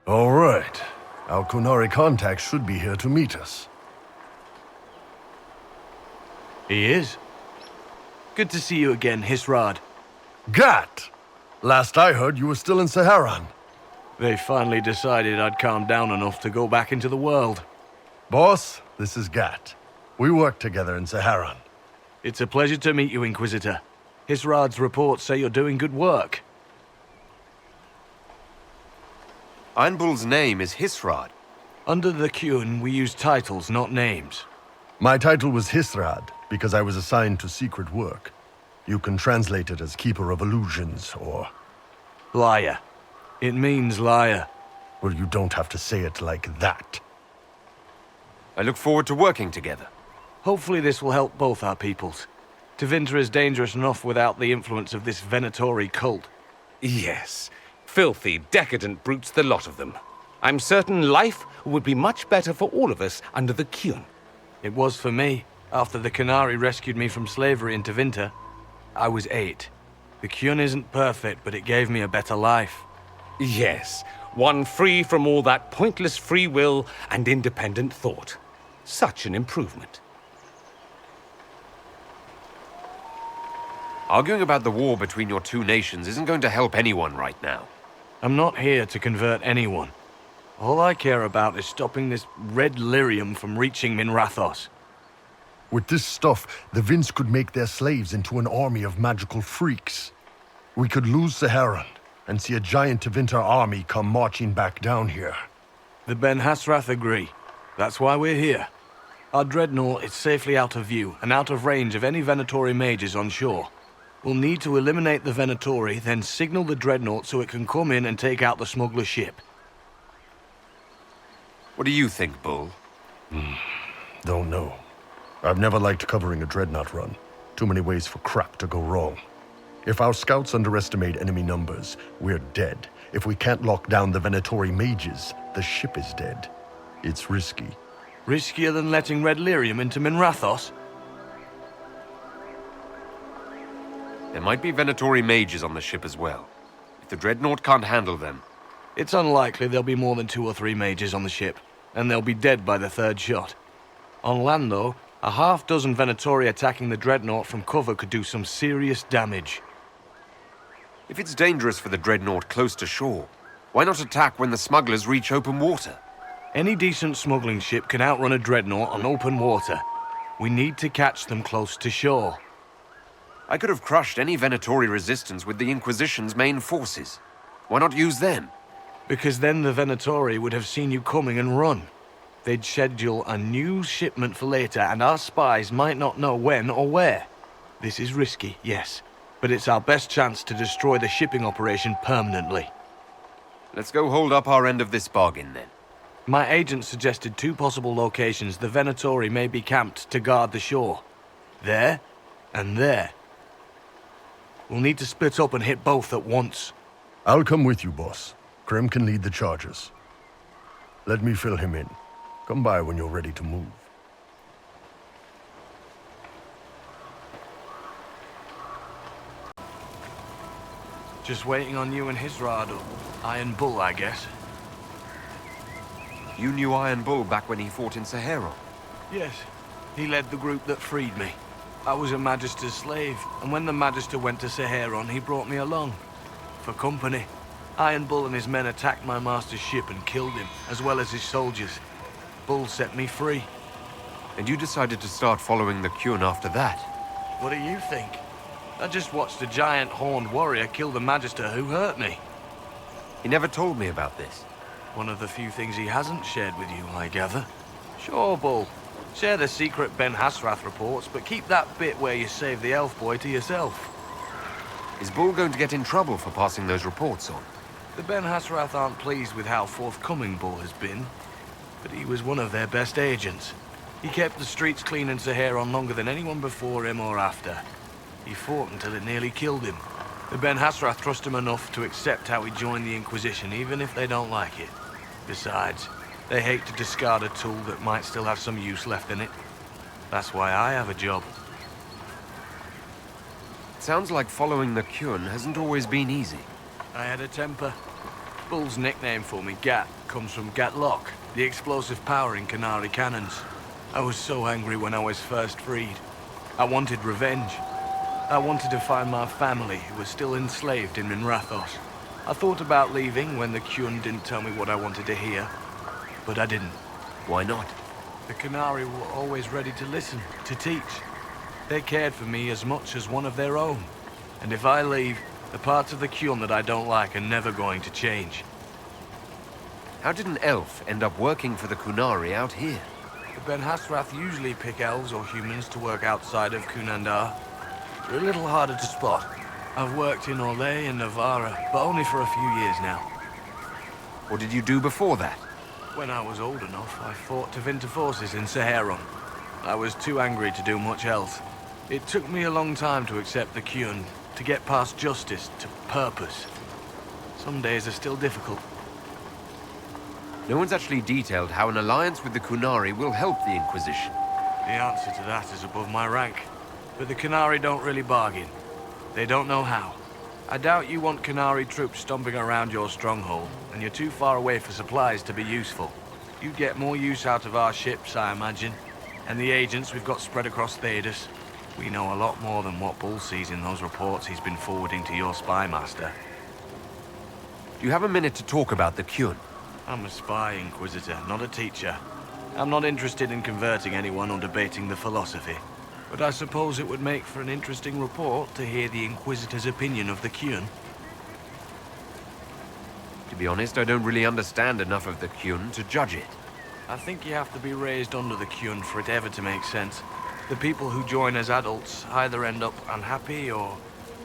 All right. Our Qunari contact should be here to meet us. He is. Good to see you again, Hisrad. Gat! Last I heard, you were still in Saharan. They finally decided I'd calmed down enough to go back into the world. Boss, this is Gat. We worked together in Saharan. It's a pleasure to meet you, Inquisitor. Hisrad's reports say you're doing good work. Iron Bull's name is Hisrad. Under the Qun, we use titles, not names. My title was Hisrad because I was assigned to secret work. You can translate it as Keeper of Illusions, or... Liar. It means liar. Well, you don't have to say it like that. I look forward to working together. Hopefully this will help both our peoples. Tevinter is dangerous enough without the influence of this Venatori cult. Yes. Filthy, decadent brutes, the lot of them. I'm certain life would be much better for all of us under the Qun. It was for me, after the Qunari rescued me from slavery in Tevinter. I was 8. The Qun isn't perfect, but it gave me a better life. Yes, one free from all that pointless free will and independent thought. Such an improvement. Arguing about the war between your two nations isn't going to help anyone right now. I'm not here to convert anyone. All I care about is stopping this red lyrium from reaching Minrathos. With this stuff, the Vince could make their slaves into an army of magical freaks. We could lose Saharan and see a giant Tevinter army come marching back down here. The Ben Hasrath agree. That's why we're here. Our dreadnought is safely out of view and out of range of any Venatori mages on shore. We'll need to eliminate the Venatori, then signal the dreadnought so it can come in and take out the smuggler ship. What do you think, Bull? Don't know. I've never liked covering a dreadnought run. Too many ways for crap to go wrong. If our scouts underestimate enemy numbers, we're dead. If we can't lock down the Venatori mages, the ship is dead. It's risky. Riskier than letting red lyrium into Minrathos? There might be Venatori mages on the ship as well. If the dreadnought can't handle them... It's unlikely there'll be more than 2 or 3 mages on the ship, and they'll be dead by the 3rd shot. On land, though, a half-dozen Venatori attacking the dreadnought from cover could do some serious damage. If it's dangerous for the dreadnought close to shore, why not attack when the smugglers reach open water? Any decent smuggling ship can outrun a dreadnought on open water. We need to catch them close to shore. I could have crushed any Venatori resistance with the Inquisition's main forces. Why not use them? Because then the Venatori would have seen you coming and run. They'd schedule a new shipment for later, and our spies might not know when or where. This is risky, yes, but it's our best chance to destroy the shipping operation permanently. Let's go hold up our end of this bargain, then. My agent suggested 2 possible locations the Venatori may be camped to guard the shore. There, and there. We'll need to split up and hit both at once. I'll come with you, boss. Krem can lead the charges. Let me fill him in. Come by when you're ready to move. Just waiting on you and Hisrad, or Iron Bull, I guess. You knew Iron Bull back when he fought in Sahara. Yes, he led the group that freed me. I was a Magister's slave, and when the Magister went to Saharon, he brought me along. For company. Iron Bull and his men attacked my master's ship and killed him, as well as his soldiers. Bull set me free. And you decided to start following the Qun after that? What do you think? I just watched a giant horned warrior kill the Magister who hurt me. He never told me about this. One of the few things he hasn't shared with you, I gather. Sure, Bull. Share the secret Ben Hasrath reports, but keep that bit where you save the elf boy to yourself. Is Bull going to get in trouble for passing those reports on? The Ben Hasrath aren't pleased with how forthcoming Bull has been, but he was one of their best agents. He kept the streets clean in Saharon longer than anyone before him or after. He fought until it nearly killed him. The Ben Hasrath trust him enough to accept how he joined the Inquisition, even if they don't like it. Besides, they hate to discard a tool that might still have some use left in it. That's why I have a job. It sounds like following the Qun hasn't always been easy. I had a temper. Bull's nickname for me, Gat, comes from Gatlock, the explosive power in Qunari cannons. I was so angry when I was first freed. I wanted revenge. I wanted to find my family who was still enslaved in Minrathos. I thought about leaving when the Qun didn't tell me what I wanted to hear, but I didn't. Why not? The Qunari were always ready to listen, to teach. They cared for me as much as one of their own. And if I leave, the parts of the Qun that I don't like are never going to change. How did an elf end up working for the Qunari out here? The Ben Hasrath usually pick elves or humans to work outside of Kunandar. They're a little harder to spot. I've worked in Orlais and Navarra, but only for a few years now. What did you do before that? When I was old enough, I fought Tevinter forces in Saharon. I was too angry to do much else. It took me a long time to accept the Qun, to get past justice to purpose. Some days are still difficult. No one's actually detailed how an alliance with the Qunari will help the Inquisition. The answer to that is above my rank. But the Qunari don't really bargain. They don't know how. I doubt you want Qunari troops stomping around your stronghold, and you're too far away for supplies to be useful. You'd get more use out of our ships, I imagine. And the agents we've got spread across Thedas. We know a lot more than what Bull sees in those reports he's been forwarding to your spy master. Do you have a minute to talk about the Qun? I'm a spy, Inquisitor, not a teacher. I'm not interested in converting anyone or debating the philosophy. But I suppose it would make for an interesting report to hear the Inquisitor's opinion of the Qun. To be honest, I don't really understand enough of the Qun to judge it. I think you have to be raised under the Qun for it ever to make sense. The people who join as adults either end up unhappy or,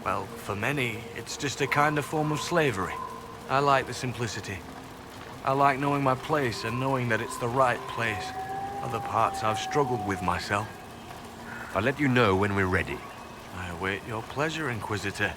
well, for many, it's just a kind of form of slavery. I like the simplicity. I like knowing my place and knowing that it's the right place. Other parts I've struggled with myself. I'll let you know when we're ready. I await your pleasure, Inquisitor.